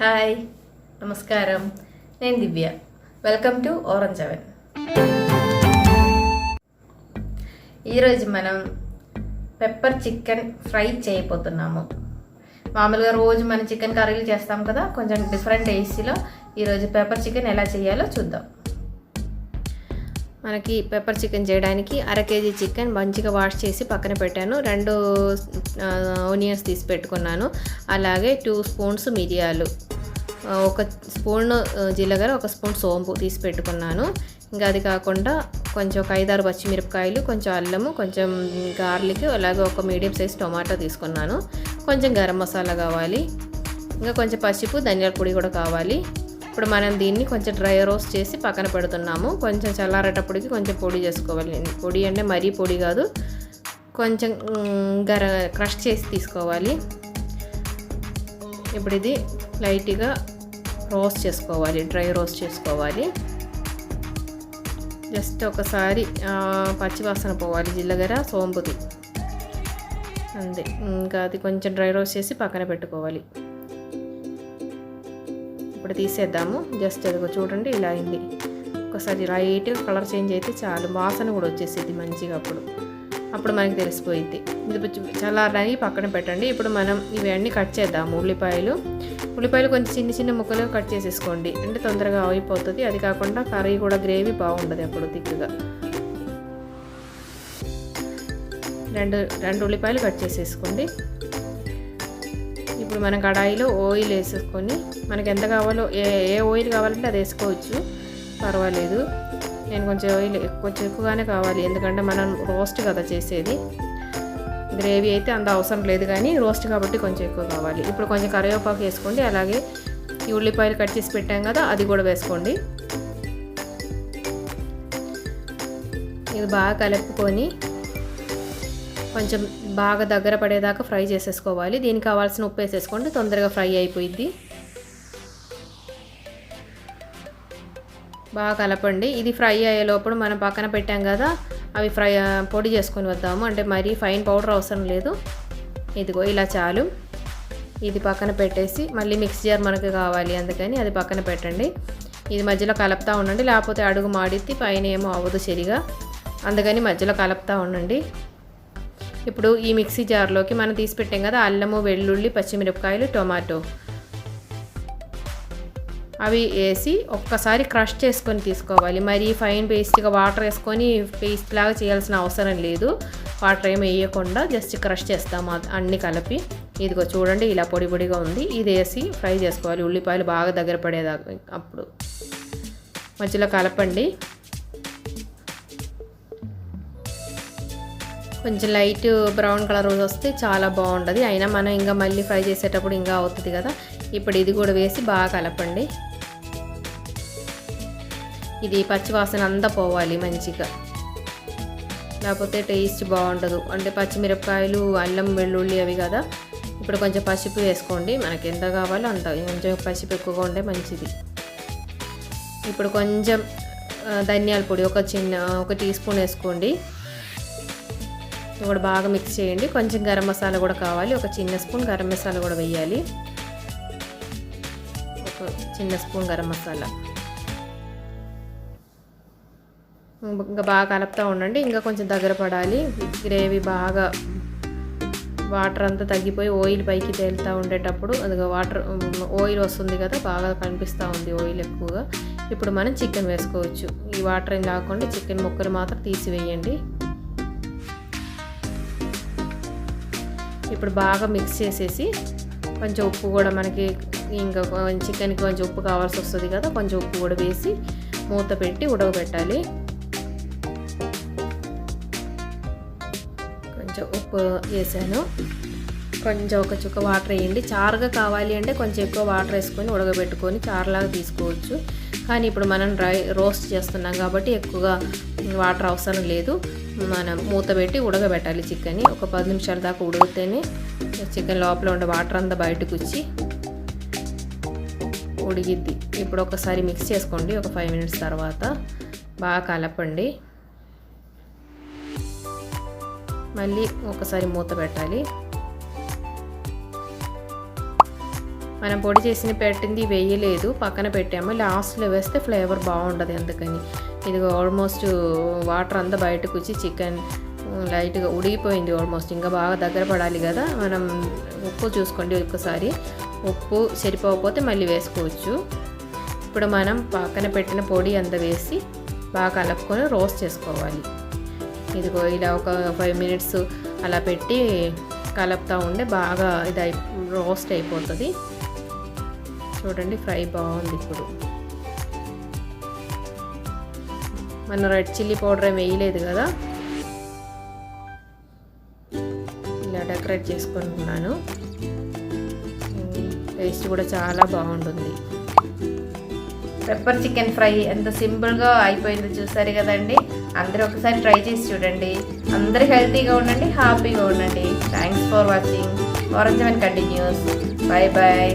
Hi నమస్కారం నేను దివ్య welcome to orange oven. ఈరోజు మనం పెప్పర్ చికెన్ ఫ్రై చేయబోతున్నాము. మామూలుగా రోజు మనం చికెన్ కర్రీలు చేస్తాం కదా, కొంచెం డిఫరెంట్ టేస్టీలో ఈరోజు పెప్పర్ చికెన్ ఎలా చేయాలో చూద్దాం. మనకి పెప్పర్ చికెన్ చేయడానికి అర కేజీ చికెన్ మంచిగా వాష్ చేసి పక్కన పెట్టాను. 2 ఆనియన్స్ తీసి పెట్టుకున్నాను. అలాగే 2 స్పూన్స్ మిరియాలు, 1 స్పూన్ జీలకర్ర, 1 స్పూన్ సోంపు తీసి పెట్టుకున్నాను. ఇంకా అది కాకుండా కొంచెం ఒక 5-6 పచ్చిమిరపకాయలు, కొంచెం అల్లము, కొంచెం గార్లిక్, అలాగే ఒక మీడియం సైజ్ టొమాటో తీసుకున్నాను. కొంచెం గరం మసాలా కావాలి, ఇంకా కొంచెం పసుపు, ధనియాల పొడి కూడా కావాలి. ఇప్పుడు మనం దీన్ని కొంచెం డ్రై రోస్ట్ చేసి పక్కన పెడుతున్నాము. కొంచెం చల్లారేటప్పటికి కొంచెం పొడి చేసుకోవాలి. పొడి అంటే మరీ పొడి కాదు, కొంచెం క్రష్ చేసి తీసుకోవాలి. ఇప్పుడు ఇది లైట్గా రోస్ట్ చేసుకోవాలి, డ్రై రోస్ట్ చేసుకోవాలి. జస్ట్ ఒకసారి పచ్చివాసన పోవాలి జీలకర్ర సోంపుది అంతే. ఇంకా అది కొంచెం డ్రై రోస్ట్ చేసి పక్కన పెట్టుకోవాలి. ఇప్పుడు తీసేద్దాము. జస్ట్ అదిగో చూడండి ఇలా అయింది. ఒకసారి లైట్గా కలర్ చేంజ్ అయితే చాలు, వాసన కూడా వచ్చేసేది మంచిగా. అప్పుడు మనకి తెలిసిపోయింది. ఇది చల్లారడానికి పక్కన పెట్టండి. ఇప్పుడు మనం ఇవన్నీ కట్ చేద్దాము. ఉల్లిపాయలు కొంచెం చిన్న చిన్న ముక్కలుగా కట్ చేసేసుకోండి, అంటే తొందరగా అయిపోతుంది. అది కాకుండా కర్రీ కూడా గ్రేవీ బాగుంటుంది అప్పుడు తిక్కుగా. 2 ఉల్లిపాయలు కట్ చేసేసుకోండి. ఇప్పుడు మనం కడాయిలో ఆయిల్ వేసేసుకొని మనకి ఎంత కావాలో ఏ ఆయిల్ కావాలంటే అది వేసుకోవచ్చు, పర్వాలేదు. నేను కొంచెం ఆయిల్ కొంచెం ఎక్కువగానే కావాలి, ఎందుకంటే మనం రోస్ట్ కదా చేసేది. గ్రేవీ అయితే అంత అవసరం లేదు, కానీ రోస్ట్ కాబట్టి కొంచెం ఎక్కువ కావాలి. ఇప్పుడు కొంచెం కరివేపాకు వేసుకోండి. అలాగే ఈ ఉల్లిపాయలు కట్ చేసి పెట్టాం కదా, అది కూడా వేసుకోండి. ఇది బాగా కలుపుకొని కొంచెం బాగా దగ్గర పడేదాకా ఫ్రై చేసేసుకోవాలి. దీనికి కావాల్సిన ఉప్పు వేసేసుకోండి, తొందరగా ఫ్రై అయిపోయింది. బాగా కలపండి. ఇది ఫ్రై అయ్యే లోపల మనం పక్కన పెట్టాం కదా, అవి పొడి చేసుకొని వద్దాము. అంటే మరీ ఫైన్ పౌడర్ అవసరం లేదు. ఇదిగో ఇలా చాలు. ఇది పక్కన పెట్టేసి మళ్ళీ మిక్స్ జార్ మనకు కావాలి, అందుకని అది పక్కన పెట్టండి. ఇది మధ్యలో కలుపుతూ ఉండండి, లేకపోతే అడుగు మాడిద్ది, పైన ఏమో అవ్వదు సరిగా, అందుకని మధ్యలో కలుపుతూ ఉండండి. ఇప్పుడు ఈ మిక్సీ జార్లోకి మనం తీసి పెట్టాం కదా అల్లము, వెల్లుల్లి, పచ్చిమిరపకాయలు, టొమాటో, అవి వేసి ఒక్కసారి క్రష్ చేసుకొని తీసుకోవాలి. మరి ఫైన్ పేస్ట్గా వాటర్ వేసుకొని పేస్ట్ లాగా చేయాల్సిన అవసరం లేదు. వాటర్ ఏమి వేయకుండా జస్ట్ క్రష్ చేస్తాము అన్నీ కలిపి. ఇదిగో చూడండి ఇలా పొడి పొడిగా ఉంది. ఇది వేసి ఫ్రై చేసుకోవాలి, ఉల్లిపాయలు బాగా దగ్గర పడేదాకా. అప్పుడు మధ్యలో కలపండి. కొంచెం లైట్ బ్రౌన్ కలర్ వస్తే చాలా బాగుంటుంది. అయినా మనం ఇంకా మళ్ళీ ఫ్రై చేసేటప్పుడు ఇంకా అవుతుంది కదా. ఇప్పుడు ఇది కూడా వేసి బాగా కలపండి. ఇది పచ్చివాసన అంతా పోవాలి మంచిగా, లేకపోతే టేస్ట్ బాగుండదు. అంటే పచ్చిమిరపకాయలు, అల్లం, వెల్లుల్లి అవి కదా. ఇప్పుడు కొంచెం పసుపు వేసుకోండి, మనకి ఎంత కావాలో అంత. కొంచెం పసుపు ఎక్కువగా ఉంటే మంచిది. ఇప్పుడు కొంచెం ధనియాల పొడి ఒక టీ స్పూన్ వేసుకోండి. కూడా బాగా మిక్స్ చేయండి. కొంచెం గరం మసాలా కూడా కావాలి, ఒక చిన్న స్పూన్ గరం మసాలా కూడా వేయాలి. ఒక చిన్న స్పూన్ గరం మసాలా. ఇంకా బాగా కలుపుతూ ఉండండి. ఇంకా కొంచెం దగ్గర పడాలి గ్రేవీ. బాగా వాటర్ అంతా తగ్గిపోయి ఆయిల్ పైకి తేలుతూ ఉండేటప్పుడు అది ఆయిల్ వస్తుంది కదా, బాగా కనిపిస్తూ ఉంది ఆయిల్ ఎక్కువగా. ఇప్పుడు మనం చికెన్ వేసుకోవచ్చు. ఈ వాటర్ ఏం కాకుండా చికెన్ ముక్కలు మాత్రం తీసివేయండి. ఇప్పుడు బాగా మిక్స్ చేసేసి కొంచెం ఉప్పు కూడా మనకి ఇంకా చికెన్కి కొంచెం ఉప్పు కావాల్సి వస్తుంది కదా, కొంచెం ఉప్పు కూడా వేసి మూత పెట్టి ఉడకబెట్టాలి. కొంచెం ఉప్పు వేసాను. కొంచెం ఒక చుక్క వాటర్ వేయండి. చారుగా కావాలి అంటే కొంచెం ఎక్కువ వాటర్ వేసుకొని ఉడకబెట్టుకొని చారులాగా తీసుకోవచ్చు. కానీ ఇప్పుడు మనం రోస్ట్ చేస్తున్నాం కాబట్టి ఎక్కువగా వాటర్ అవసరం లేదు. మనం మూత పెట్టి ఉడకబెట్టాలి చికెన్ని. ఒక 10 నిమిషాల దాకా ఉడికితేనే చికెన్ లోపల ఉండే వాటర్ అంతా బయటకు వచ్చి ఉడిగిద్ది. ఇప్పుడు ఒకసారి మిక్స్ చేసుకోండి. ఒక 5 మినిట్స్ తర్వాత బాగా కలపండి. మళ్ళీ ఒకసారి మూత పెట్టాలి. మనం పొడి చేసి పెట్టింది వేయలేదు, పక్కన పెట్టాము. లాస్ట్లో వేస్తే ఫ్లేవర్ బాగుంటుంది అందుకని. ఇది ఆల్మోస్ట్ వాటర్ అంతా బయటకు వచ్చి చికెన్ లైట్గా ఉడిగిపోయింది ఆల్మోస్ట్. ఇంకా బాగా దగ్గర పడాలి కదా. మనం ఉప్పు చూసుకోండి ఒక్కసారి, ఉప్పు సరిపోకపోతే మళ్ళీ వేసుకోవచ్చు. ఇప్పుడు మనం పక్కన పెట్టిన పొడి అంతా వేసి బాగా కలుపుకొని రోస్ట్ చేసుకోవాలి. ఇదిగో ఇలా ఒక 5 minutes అలా పెట్టి కలుపుతూ ఉంటే బాగా ఇది రోస్ట్ అయిపోతుంది. చూడండి ఫ్రై బాగుంది. ఇప్పుడు మనం రెడ్ చిల్లీ పౌడర్ ఏమి వేయలేదు కదా, ఇలా డెకరేట్ చేసుకుంటున్నాను. టేస్ట్ కూడా చాలా బాగుంటుంది. పెప్పర్ చికెన్ ఫ్రై ఎంత సింపుల్గా అయిపోయిందో చూసారు కదండి. అందరూ ఒకసారి ట్రై చేసి చూడండి. అందరూ హెల్తీగా ఉండండి, హ్యాపీగా ఉండండి. Thanks for watching. Orange and continues. Bye bye.